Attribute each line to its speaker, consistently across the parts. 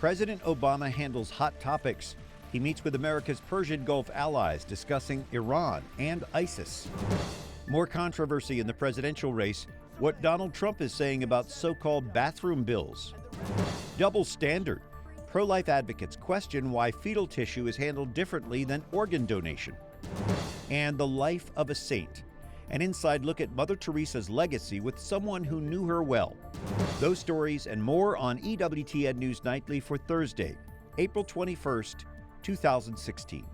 Speaker 1: President Obama handles hot topics. He meets with America's Persian Gulf allies discussing Iran and ISIS. More controversy in the presidential race, what Donald Trump is saying about so-called bathroom bills. Double standard. Pro-life advocates question why fetal tissue is handled differently than organ donation. And the life of a saint. An inside look at Mother Teresa's legacy with someone who knew her well. Those stories and more on EWTN News Nightly for Thursday, April 21st, 2016.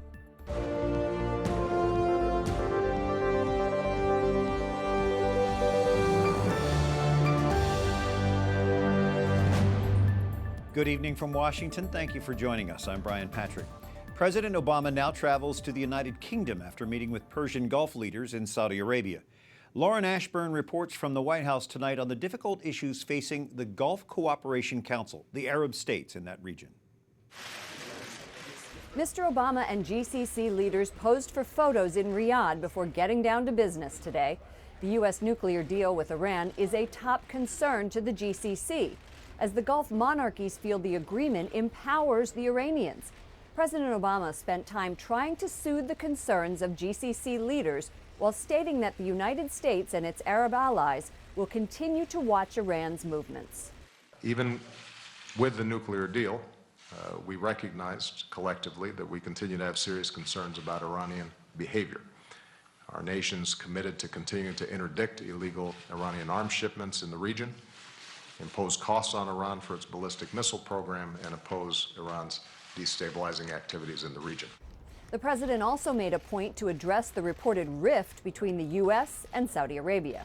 Speaker 1: Good evening from Washington. Thank you for joining us. I'm Brian Patrick. President Obama now travels to the United Kingdom after meeting with Persian Gulf leaders in Saudi Arabia. Lauren Ashburn reports from the White House tonight on the difficult issues facing the Gulf Cooperation Council, the Arab states in that region.
Speaker 2: Mr. Obama and GCC leaders posed for photos in Riyadh before getting down to business today. The U.S. nuclear deal with Iran is a top concern to the GCC, as the Gulf monarchies feel the agreement empowers the Iranians. President Obama spent time trying to soothe the concerns of GCC leaders while stating that the United States and its Arab allies will continue to watch Iran's movements.
Speaker 3: Even with the nuclear deal, we recognized collectively that we continue to have serious concerns about Iranian behavior. Our nation's committed to continue to interdict illegal Iranian arms shipments in the region, impose costs on Iran for its ballistic missile program, and oppose Iran's destabilizing activities in the region.
Speaker 2: The president also made a point to address the reported rift between the U.S. and Saudi Arabia.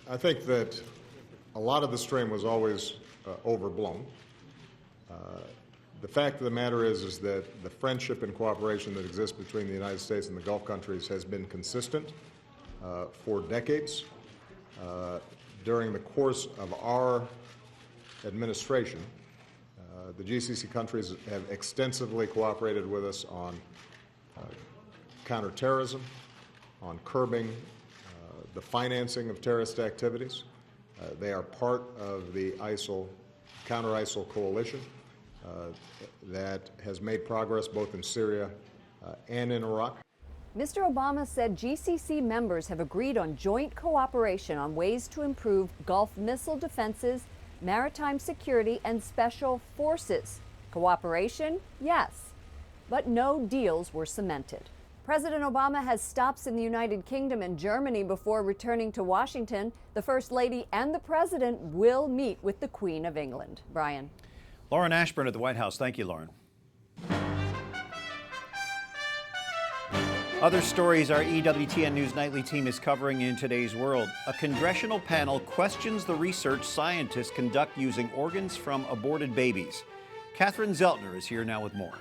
Speaker 4: I think that a lot of the strain was always overblown. The fact of the matter is that the friendship and cooperation that exists between the United States and the Gulf countries has been consistent for decades. During the course of our administration, the GCC countries have extensively cooperated with us on counterterrorism, on curbing the financing of terrorist activities. They are part of the counter-ISIL coalition that has made progress both in Syria and in Iraq.
Speaker 2: Mr. Obama said GCC members have agreed on joint cooperation on ways to improve Gulf missile defenses, maritime security, and special forces. Cooperation, yes, but no deals were cemented. President Obama has stops in the United Kingdom and Germany before returning to Washington. The First Lady and the President will meet with the Queen of England. Brian.
Speaker 1: Lauren Ashburn at the White House. Thank you, Lauren. Other stories our EWTN News Nightly team is covering in today's world. A congressional panel questions the research scientists conduct using organs from aborted babies. Catherine Szeltner is here now with more.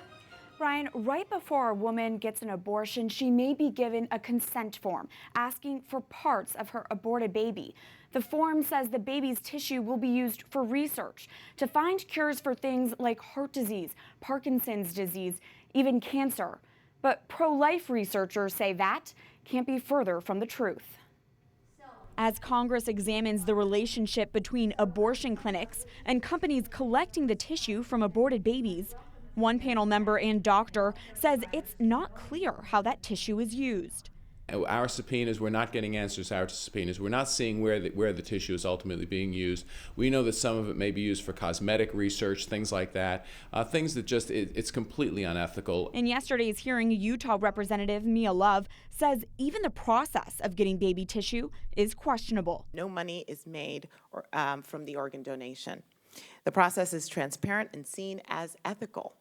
Speaker 5: Brian, right before a woman gets an abortion, she may be given a consent form asking for parts of her aborted baby. The form says the baby's tissue will be used for research to find cures for things like heart disease, Parkinson's disease, even cancer. But pro-life researchers say that can't be further from the truth. As Congress examines the relationship between abortion clinics and companies collecting the tissue from aborted babies, one panel member and doctor says it's not clear how that tissue is used.
Speaker 6: Our subpoenas, we're not getting answers to our subpoenas. We're not seeing where the tissue is ultimately being used. We know that some of it may be used for cosmetic research, things like that, things that just, it's completely unethical.
Speaker 5: In yesterday's hearing, Utah Representative Mia Love says even the process of getting baby tissue is questionable.
Speaker 7: No money is made from the organ donation. The process is transparent and seen as ethical.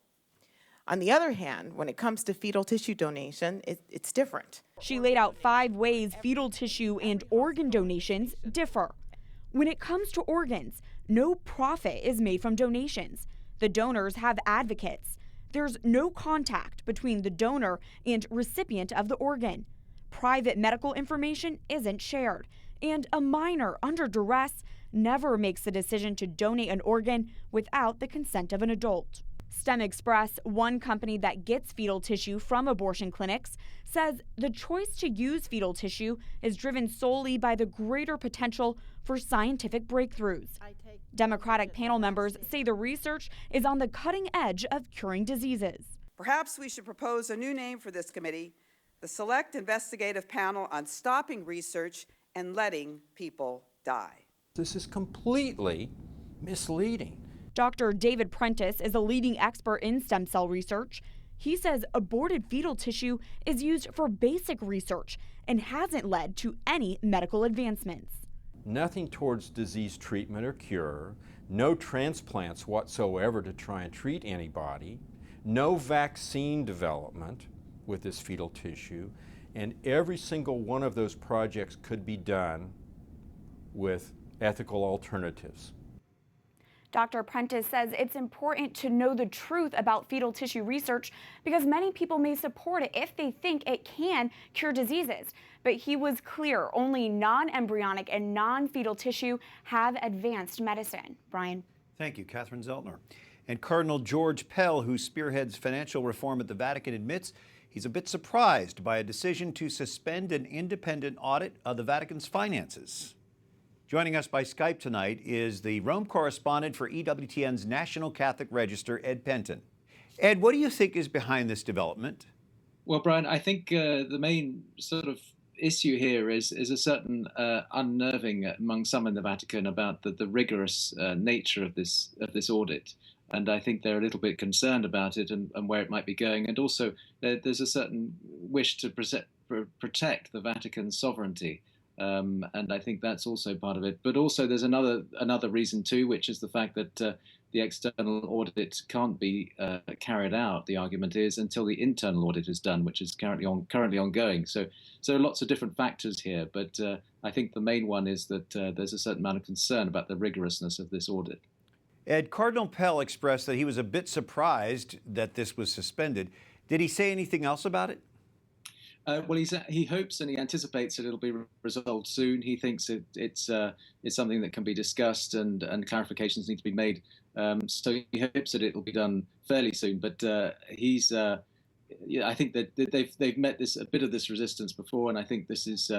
Speaker 7: On the other hand, when it comes to fetal tissue donation, it's different.
Speaker 5: She laid out 5 ways fetal tissue and organ donations differ. When it comes to organs, no profit is made from donations. The donors have advocates. There's no contact between the donor and recipient of the organ. Private medical information isn't shared. And a minor under duress never makes the decision to donate an organ without the consent of an adult. STEM Express, one company that gets fetal tissue from abortion clinics, says the choice to use fetal tissue is driven solely by the greater potential for scientific breakthroughs. Democratic panel members say the research is on the cutting edge of curing diseases.
Speaker 8: Perhaps we should propose a new name for this committee, the Select Investigative Panel on Stopping Research and Letting People Die.
Speaker 9: This is completely misleading.
Speaker 5: Dr. David Prentice is a leading expert in stem cell research. He says aborted fetal tissue is used for basic research and hasn't led to any medical advancements.
Speaker 9: Nothing towards disease treatment or cure, no transplants whatsoever to try and treat anybody, no vaccine development with this fetal tissue, and every single one of those projects could be done with ethical alternatives.
Speaker 5: Dr. Prentice says it's important to know the truth about fetal tissue research because many people may support it if they think it can cure diseases. But he was clear, only non-embryonic and non-fetal tissue have advanced medicine. Brian.
Speaker 1: Thank you, Catherine Szeltner. And Cardinal George Pell, who spearheads financial reform at the Vatican, admits he's a bit surprised by a decision to suspend an independent audit of the Vatican's finances. Joining us by Skype tonight is the Rome correspondent for EWTN's National Catholic Register, Ed Pentin. Ed, what do you think is behind this development?
Speaker 10: Well, Brian, I think the main sort of issue here is a certain unnerving among some in the Vatican about the rigorous nature of this audit. And I think they're a little bit concerned about it and where it might be going. And also, there's a certain wish to protect the Vatican's sovereignty. And I think that's also part of it. But also there's another reason too, which is the fact that the external audit can't be carried out, the argument is, until the internal audit is done, which is currently ongoing. So lots of different factors here. But I think the main one is that there's a certain amount of concern about the rigorousness of this audit.
Speaker 1: Ed, Cardinal Pell expressed that he was a bit surprised that this was suspended. Did he say anything else about it?
Speaker 10: Well, he hopes and he anticipates that it'll be resolved soon. He thinks it's something that can be discussed and clarifications need to be made. So he hopes that it will be done fairly soon. But I think that they've met a bit of this resistance before, and I think this is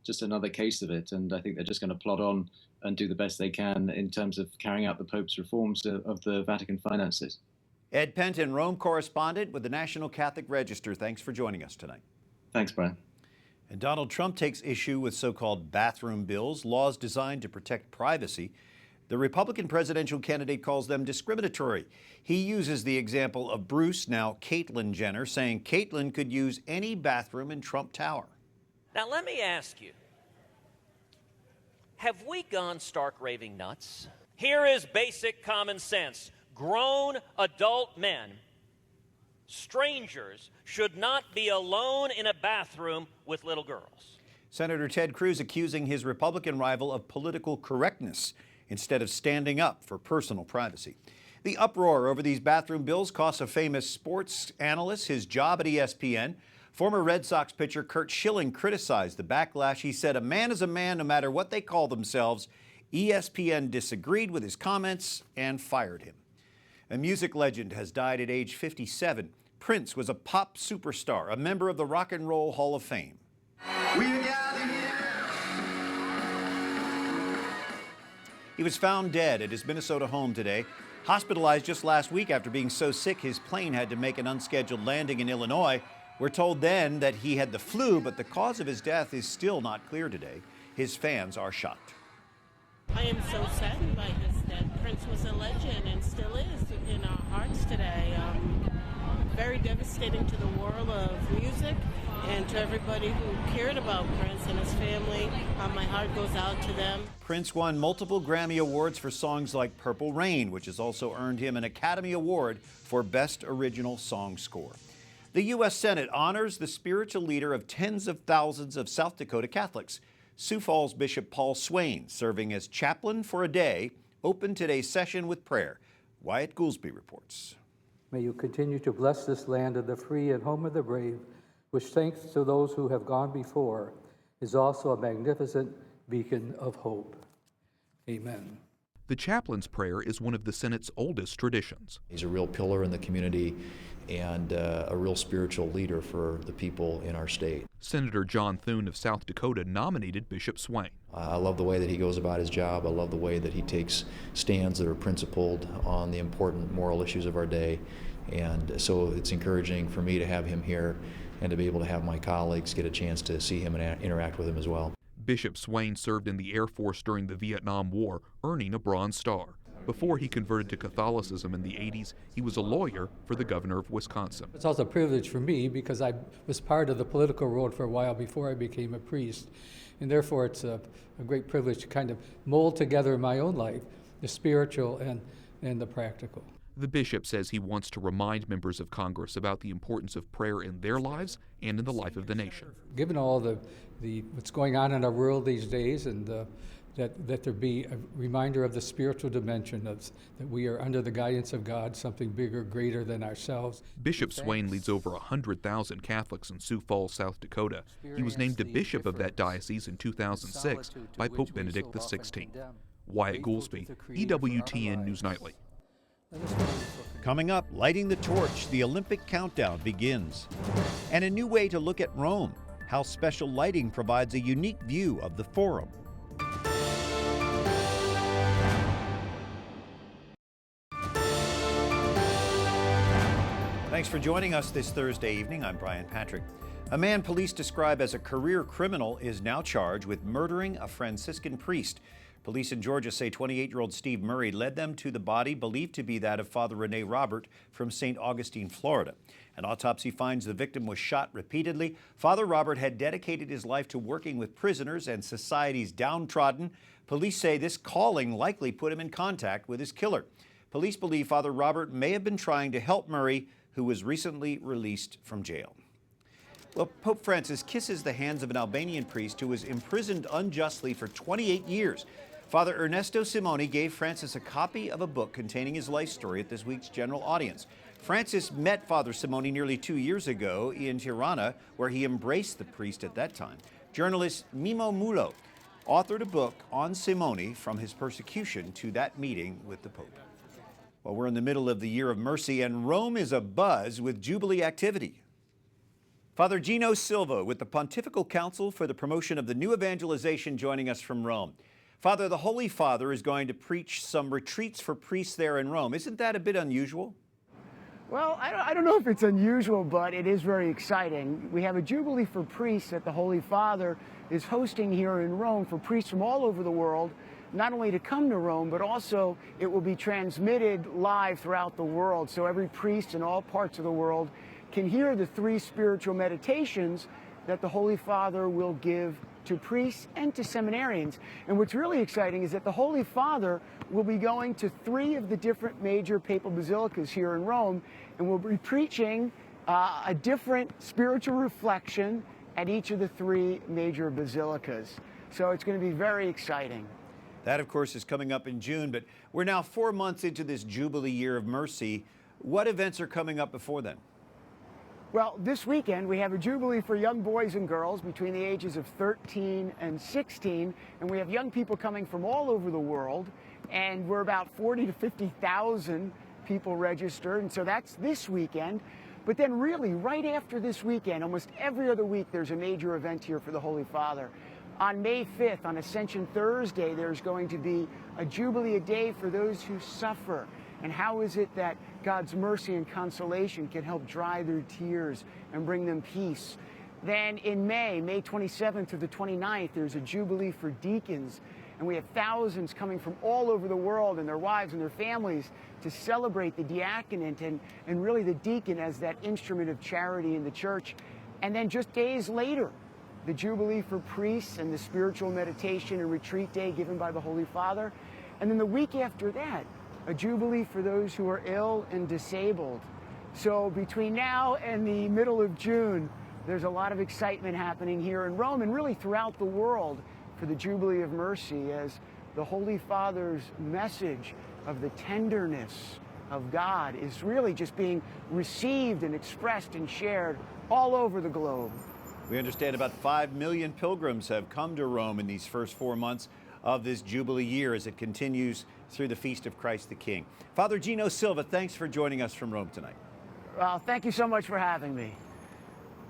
Speaker 10: just another case of it. And I think they're just going to plod on and do the best they can in terms of carrying out the Pope's reforms of the Vatican finances.
Speaker 1: Ed Pentin, Rome correspondent with the National Catholic Register. Thanks for joining us tonight.
Speaker 10: Thanks, Brian.
Speaker 1: And Donald Trump takes issue with so-called bathroom bills, laws designed to protect privacy. The Republican presidential candidate calls them discriminatory. He uses the example of Bruce, now Caitlyn Jenner, saying Caitlyn could use any bathroom in Trump Tower.
Speaker 11: Now, let me ask you, have we gone stark raving nuts? Here is basic common sense. Grown adult men, strangers, should not be alone in a bathroom with little girls.
Speaker 1: Senator Ted Cruz accusing his Republican rival of political correctness instead of standing up for personal privacy. The uproar over these bathroom bills costs a famous sports analyst his job at ESPN. Former Red Sox pitcher Curt Schilling criticized the backlash. He said, "A man is a man no matter what they call themselves." ESPN disagreed with his comments and fired him. A music legend has died at age 57. Prince was a pop superstar, a member of the Rock and Roll Hall of Fame. He was found dead at his Minnesota home today, hospitalized just last week after being so sick his plane had to make an unscheduled landing in Illinois. We're told then that he had the flu, but the cause of his death is still not clear today. His fans are shocked.
Speaker 12: I am so saddened by his death. Prince was a legend and still is in our hearts today. Very devastating to the world of music and to everybody who cared about Prince and his family. My heart goes out to them.
Speaker 1: Prince won multiple Grammy Awards for songs like Purple Rain, which has also earned him an Academy Award for Best Original Song Score. The U.S. Senate honors the spiritual leader of tens of thousands of South Dakota Catholics. Sioux Falls Bishop Paul Swain, serving as chaplain for a day, opened today's session with prayer. Wyatt Goolsby reports.
Speaker 13: May you continue to bless this land of the free and home of the brave, which, thanks to those who have gone before, is also a magnificent beacon of hope. Amen.
Speaker 14: The chaplain's prayer is one of the Senate's oldest traditions.
Speaker 15: He's a real pillar in the community and a real spiritual leader for the people in our state.
Speaker 14: Senator John Thune of South Dakota nominated Bishop Swain.
Speaker 15: I love the way that he goes about his job. I love the way that he takes stands that are principled on the important moral issues of our day. And so it's encouraging for me to have him here and to be able to have my colleagues get a chance to see him and interact with him as well.
Speaker 14: Bishop Swain served in the Air Force during the Vietnam War, earning a Bronze Star. Before he converted to Catholicism in the 80s, he was a lawyer for the governor of Wisconsin.
Speaker 13: It's also a privilege for me because I was part of the political world for a while before I became a priest. And therefore, it's a great privilege to kind of mold together in my own life the spiritual and the practical.
Speaker 14: The bishop says he wants to remind members of Congress about the importance of prayer in their lives and in the life of the nation.
Speaker 13: Given all the what's going on in our world these days, and that there be a reminder of the spiritual dimension that we are under the guidance of God, something bigger, greater than ourselves.
Speaker 14: Bishop Swain leads over 100,000 Catholics in Sioux Falls, South Dakota. He was named a bishop of that diocese in 2006 by Pope Benedict XVI. Wyatt Goolsby, EWTN News Nightly.
Speaker 1: Coming up, lighting the torch, the Olympic countdown begins. And a new way to look at Rome, how special lighting provides a unique view of the Forum. Thanks for joining us this Thursday evening. I'm Brian Patrick. A man police describe as a career criminal is now charged with murdering a Franciscan priest. Police in Georgia say 28-year-old Steve Murray led them to the body believed to be that of Father Rene Robert from St. Augustine, Florida. An autopsy finds the victim was shot repeatedly. Father Robert had dedicated his life to working with prisoners and society's downtrodden. Police say this calling likely put him in contact with his killer. Police believe Father Robert may have been trying to help Murray, who was recently released from jail. Well, Pope Francis kisses the hands of an Albanian priest who was imprisoned unjustly for 28 years. Father Ernesto Simoni gave Francis a copy of a book containing his life story at this week's general audience. Francis met Father Simoni nearly 2 years ago in Tirana, where he embraced the priest at that time. Journalist Mimo Mulo authored a book on Simoni from his persecution to that meeting with the Pope. Well, we're in the middle of the Year of Mercy, and Rome is abuzz with Jubilee activity. Father Geno Sylva with the Pontifical Council for the Promotion of the New Evangelization joining us from Rome. Father, the Holy Father is going to preach some retreats for priests there in Rome. Isn't that a bit unusual?
Speaker 16: Well, I don't know if it's unusual, but it is very exciting. We have a Jubilee for priests that the Holy Father is hosting here in Rome for priests from all over the world, not only to come to Rome, but also it will be transmitted live throughout the world. So every priest in all parts of the world can hear the 3 spiritual meditations that the Holy Father will give to priests and to seminarians. And what's really exciting is that the Holy Father will be going to 3 of the different major papal basilicas here in Rome, and will be preaching a different spiritual reflection at each of the 3 major basilicas. So it's going to be very exciting.
Speaker 1: That, of course, is coming up in June, but we're now 4 months into this Jubilee Year of Mercy. What events are coming up before then?
Speaker 16: Well, this weekend we have a Jubilee for young boys and girls between the ages of 13 and 16, and we have young people coming from all over the world, and we're about 40 to 50,000 people registered, and so that's this weekend. But then really, right after this weekend, almost every other week, there's a major event here for the Holy Father. On May 5th, on Ascension Thursday, there's going to be a Jubilee a day for those who suffer. And how is it that God's mercy and consolation can help dry their tears and bring them peace? Then in May 27th to the 29th, there's a Jubilee for deacons. And we have thousands coming from all over the world and their wives and their families to celebrate the diaconate and really the deacon as that instrument of charity in the church. And then just days later, the Jubilee for priests and the spiritual meditation and retreat day given by the Holy Father. And then the week after that, a Jubilee for those who are ill and disabled. So between now and the middle of June, there's a lot of excitement happening here in Rome and really throughout the world for the Jubilee of Mercy, as the Holy Father's message of the tenderness of God is really just being received and expressed and shared all over the globe.
Speaker 1: We understand about 5 million pilgrims have come to Rome in these first 4 months of this Jubilee year as it continues through the feast of Christ the King. Father Geno Sylva, thanks for joining us from Rome tonight.
Speaker 16: Well, thank you so much for having me.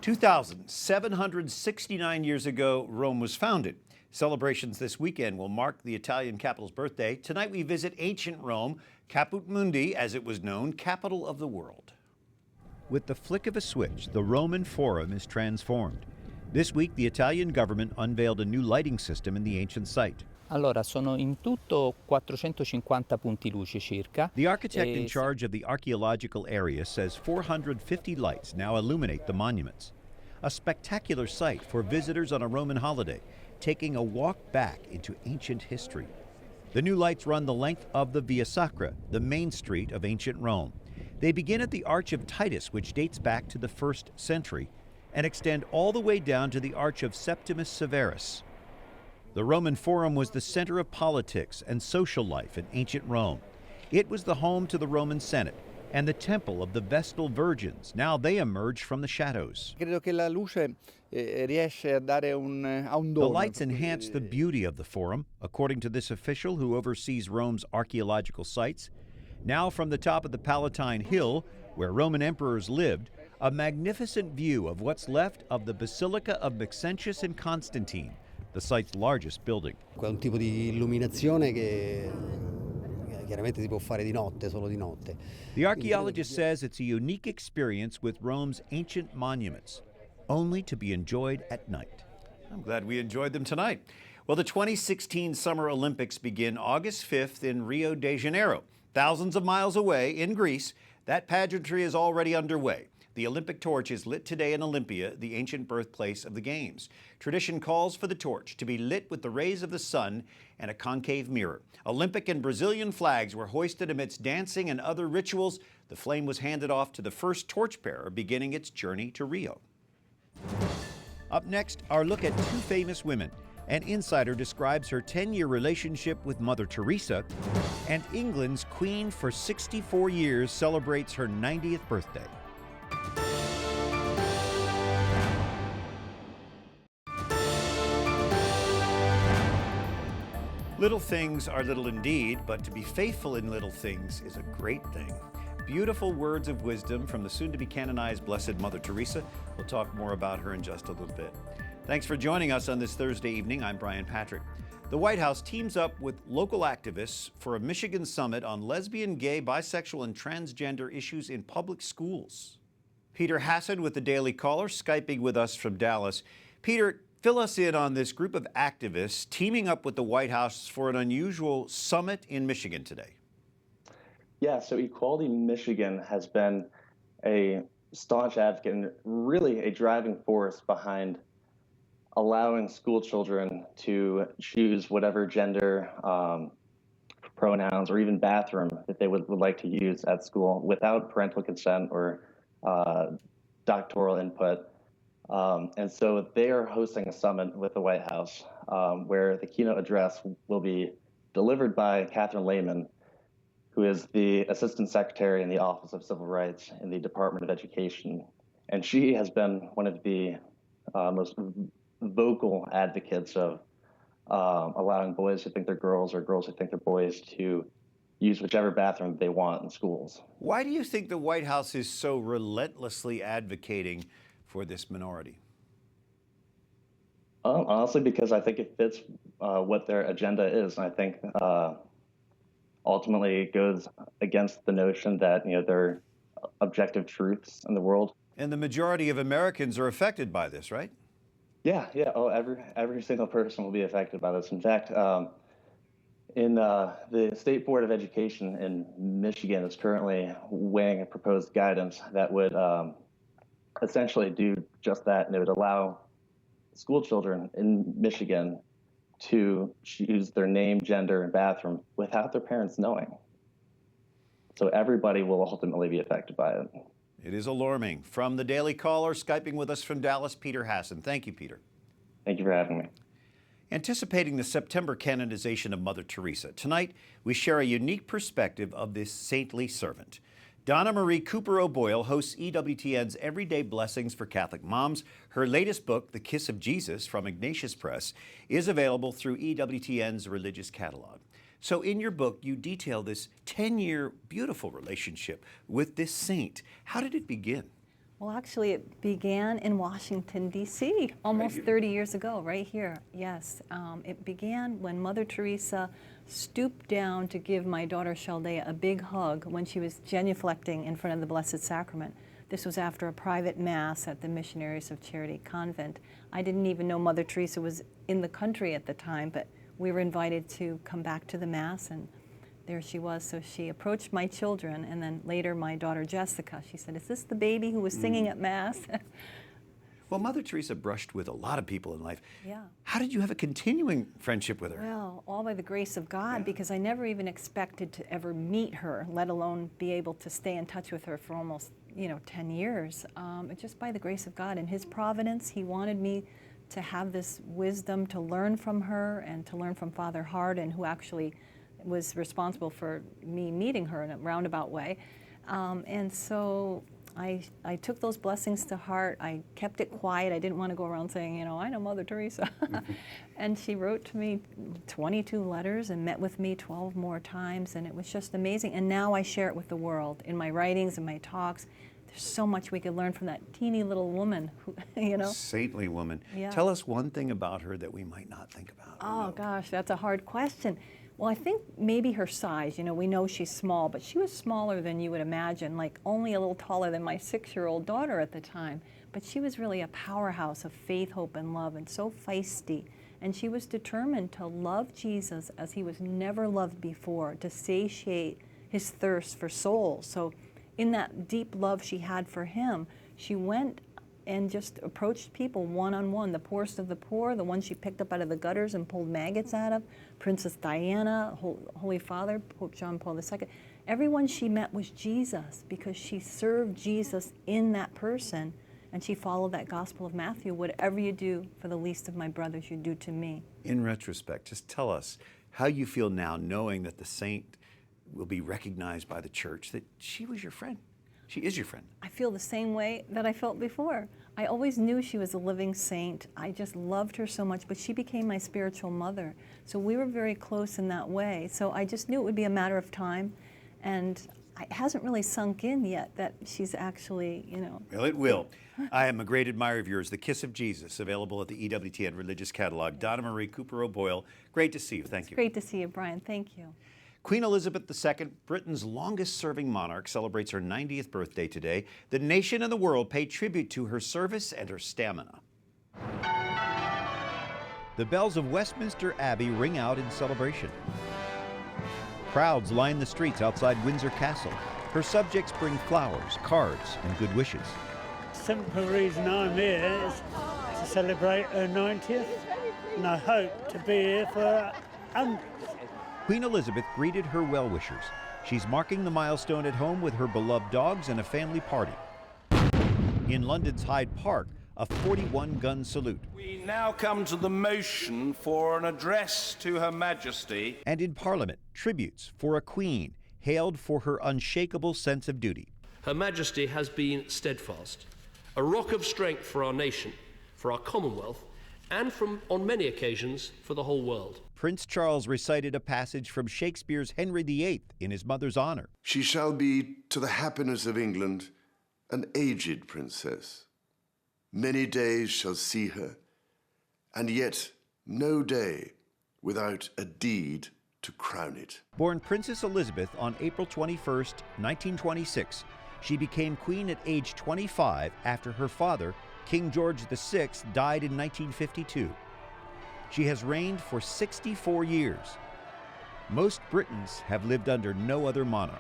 Speaker 1: 2,769 years ago, Rome was founded. Celebrations this weekend will mark the Italian capital's birthday. Tonight we visit ancient Rome, Caput Mundi, as it was known, capital of the world. With the flick of a switch, the Roman Forum is transformed. This week, the Italian government unveiled a new lighting system in the ancient site.
Speaker 17: Allora, sono in tutto 450 punti luce circa.
Speaker 1: The architect in charge of the archaeological area says 450 lights now illuminate the monuments. A spectacular sight for visitors on a Roman holiday, taking a walk back into ancient history. The new lights run the length of the Via Sacra, the main street of ancient Rome. They begin at the Arch of Titus, which dates back to the 1st century, and extend all the way down to the Arch of Septimus Severus. The Roman Forum was the center of politics and social life in ancient Rome. It was the home to the Roman Senate and the temple of the Vestal Virgins. Now they emerge from the shadows.
Speaker 18: Credo che la luce riesce a dare ha un dono.
Speaker 1: The lights enhance the beauty of the Forum, according to this official who oversees Rome's archaeological sites. Now from the top of the Palatine Hill, where Roman emperors lived, a magnificent view of what's left of the Basilica of Maxentius and Constantine, the site's largest building.
Speaker 18: È un tipo di illuminazione che chiaramente si può fare di notte, solo di notte.
Speaker 1: The archaeologist says it's a unique experience with Rome's ancient monuments, only to be enjoyed at night. I'm glad we enjoyed them tonight. Well, the 2016 Summer Olympics begin August 5th in Rio de Janeiro. Thousands of miles away in Greece, that pageantry is already underway. The Olympic torch is lit today in Olympia, the ancient birthplace of the Games. Tradition calls for the torch to be lit with the rays of the sun and a concave mirror. Olympic and Brazilian flags were hoisted amidst dancing and other rituals. The flame was handed off to the first torchbearer, beginning its journey to Rio. Up next, our look at two famous women. An insider describes her 10-year relationship with Mother Teresa, and England's Queen for 64 years celebrates her 90th birthday. Little things are little indeed, but to be faithful in little things is a great thing. Beautiful words of wisdom from the soon-to-be canonized Blessed Mother Teresa. We'll talk more about her in just a little bit. Thanks for joining us on this Thursday evening. I'm Brian Patrick. The White House teams up with local activists for a Michigan summit on lesbian, gay, bisexual, and transgender issues in public schools. Peter Hassan with the Daily Caller, Skyping with us from Dallas. Peter, fill us in on this group of activists teaming up with the White House for an unusual summit in Michigan today.
Speaker 19: Yeah, so Equality Michigan has been a staunch advocate and really a driving force behind allowing school children to choose whatever gender pronouns or even bathroom that they would like to use at school without parental consent or doctoral input. And so they are hosting a summit with the White House where the keynote address will be delivered by Catherine Lehman, who is the Assistant Secretary in the Office of Civil Rights in the Department of Education. And she has been one of the most vocal advocates of allowing boys who think they're girls or girls who think they're boys to use whichever bathroom they want in schools.
Speaker 1: Why do you think the White House is so relentlessly advocating for this minority?
Speaker 19: Honestly, because I think it fits what their agenda is. And I think ultimately it goes against the notion that there are objective truths in the world.
Speaker 1: And the majority of Americans are affected by this, right?
Speaker 19: Yeah. Oh, every single person will be affected by this. In fact, in the State Board of Education in Michigan is currently weighing a proposed guidance that would essentially do just that, and it would allow school children in Michigan to choose their name, gender, and bathroom without their parents knowing. So everybody will ultimately be affected by it.
Speaker 1: It is alarming. From the Daily Caller, Skyping with us from Dallas, Peter Hassan. Thank you, Peter.
Speaker 19: Thank you for having me.
Speaker 1: Anticipating the September canonization of Mother Teresa, tonight we share a unique perspective of this saintly servant. Donna-Marie Cooper O'Boyle hosts EWTN's Everyday Blessings for Catholic Moms. Her latest book, The Kiss of Jesus, from Ignatius Press, is available through EWTN's religious catalog. So in your book, you detail this 10-year beautiful relationship with this saint. How did it begin?
Speaker 20: Well, actually, it began in Washington, D.C., almost 30 years ago, right here, yes. It began when Mother Teresa stooped down to give my daughter Sheldea a big hug when she was genuflecting in front of the Blessed Sacrament. This was after a private mass at the Missionaries of Charity convent. I didn't even know Mother Teresa was in the country at the time, but we were invited to come back to the mass, and there she was. So she approached my children, and then later my daughter Jessica. She said, "Is this the baby who was singing at mass?"
Speaker 1: Well, Mother Teresa brushed with a lot of people in life.
Speaker 20: Yeah.
Speaker 1: How did you have a continuing friendship with her?
Speaker 20: Well, all by the grace of God, because I never even expected to ever meet her, let alone be able to stay in touch with her for almost, 10 years. Just by the grace of God and His providence, He wanted me to have this wisdom to learn from her and to learn from Father Hardin, who actually was responsible for me meeting her in a roundabout way. And so I took those blessings to heart. I kept it quiet. I didn't want to go around saying, I know Mother Teresa. And she wrote to me 22 letters and met with me 12 more times, and it was just amazing. And now I share it with the world in my writings and my talks. There's so much we could learn from that teeny little woman, who,
Speaker 1: Saintly woman.
Speaker 20: Yeah.
Speaker 1: Tell us one thing about her that we might not think about.
Speaker 20: Oh, gosh, that's a hard question. Well, I think maybe her size. We know she's small, but she was smaller than you would imagine, like only a little taller than my 6-year-old daughter at the time. But she was really a powerhouse of faith, hope, and love, and so feisty. And she was determined to love Jesus as He was never loved before, to satiate His thirst for souls. So in that deep love she had for Him, she went and just approached people one-on-one, the poorest of the poor, the ones she picked up out of the gutters and pulled maggots out of, Princess Diana, Holy Father, Pope John Paul II. Everyone she met was Jesus, because she served Jesus in that person, and she followed that Gospel of Matthew, whatever you do for the least of my brothers, you do to me.
Speaker 1: In retrospect, just tell us how you feel now knowing that the saint will be recognized by the church, that she was your friend. She is your friend.
Speaker 20: I feel the same way that I felt before. I always knew she was a living saint. I just loved her so much, but she became my spiritual mother. So we were very close in that way. So I just knew it would be a matter of time. And it hasn't really sunk in yet that she's actually,
Speaker 1: Well, it will. I am a great admirer of yours. The Kiss of Jesus, available at the EWTN Religious Catalog. Donna-Marie Cooper O'Boyle, great to see you. Thank you.
Speaker 20: Great to see you, Brian. Thank you.
Speaker 1: Queen Elizabeth II, Britain's longest-serving monarch, celebrates her 90th birthday today. The nation and the world pay tribute to her service and her stamina. The bells of Westminster Abbey ring out in celebration. Crowds line the streets outside Windsor Castle. Her subjects bring flowers, cards, and good wishes.
Speaker 21: The simple reason I'm here is to celebrate her 90th, and I hope to be here for 100th.
Speaker 1: Queen Elizabeth greeted her well-wishers. She's marking the milestone at home with her beloved dogs and a family party. In London's Hyde Park, a 41-gun salute.
Speaker 22: We now come to the motion for an address to Her Majesty.
Speaker 1: And in Parliament, tributes for a queen hailed for her unshakable sense of duty.
Speaker 23: Her Majesty has been steadfast, a rock of strength for our nation, for our Commonwealth, and on many occasions, for the whole world.
Speaker 1: Prince Charles recited a passage from Shakespeare's Henry VIII in his mother's honor.
Speaker 24: She shall be, to the happiness of England, an aged princess. Many days shall see her, and yet no day without a deed to crown it.
Speaker 1: Born Princess Elizabeth on April 21st, 1926, she became queen at age 25 after her father, King George VI, died in 1952. She has reigned for 64 years. Most Britons have lived under no other monarch.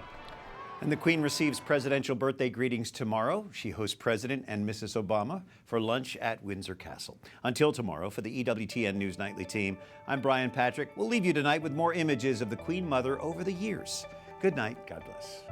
Speaker 1: And the Queen receives presidential birthday greetings tomorrow. She hosts President and Mrs. Obama for lunch at Windsor Castle. Until tomorrow, for the EWTN News Nightly team, I'm Brian Patrick. We'll leave you tonight with more images of the Queen Mother over the years. Good night. God bless.